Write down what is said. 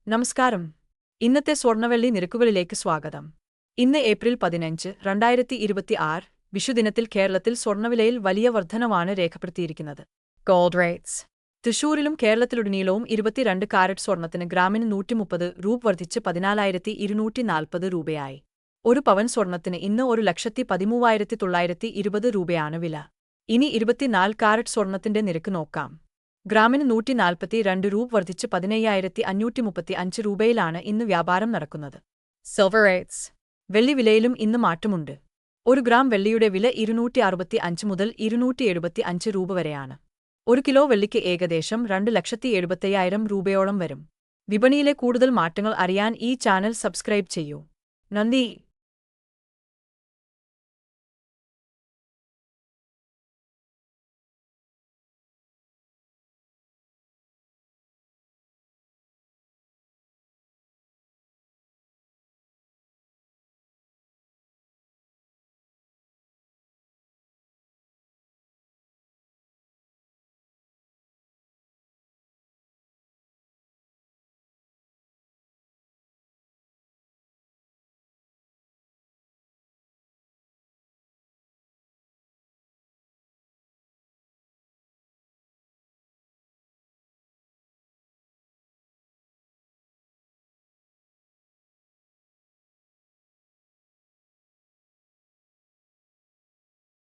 നമസ്കാരം. ഇന്നത്തെ സ്വർണ്ണവെള്ളി നിരക്കുകളിലേക്ക് സ്വാഗതം. ഇന്ന് ഏപ്രിൽ 15, 2026 വിഷുദിനത്തിൽ കേരളത്തിൽ സ്വർണ്ണവിലയിൽ വലിയ വർധനവാണ് രേഖപ്പെടുത്തിയിരിക്കുന്നത്. Gold rates. തൃശൂരിലും കേരളത്തിലുടനീളവും 22 കാരറ്റ് സ്വർണ്ണത്തിന് ഗ്രാമിന് 130 രൂപ വർദ്ധിച്ച് 14,240 രൂപയായി. ഒരു പവൻ സ്വർണ്ണത്തിന് ഇന്ന് 1,13,920 രൂപയാണ് വില. ഇനി 24 കാരറ്റ് സ്വർണ്ണത്തിന്റെ നിരക്ക് നോക്കാം. ഗ്രാമിന് 142 രൂപ വർദ്ധിച്ച് 15,535 രൂപയിലാണ് ഇന്ന് വ്യാപാരം നടക്കുന്നത്. Silver rates. വെള്ളി വിലയിലും ഇന്ന് മാറ്റമുണ്ട്. ഒരു ഗ്രാം വെള്ളിയുടെ വില 265 മുതൽ 275 രൂപ വരെയാണ്. ഒരു കിലോ വെള്ളിക്ക് ഏകദേശം 2,75,000 രൂപയോളം വരും. വിപണിയിലെ കൂടുതൽ മാറ്റങ്ങൾ അറിയാൻ ഈ ചാനൽ സബ്സ്ക്രൈബ് ചെയ്യൂ. നന്ദി.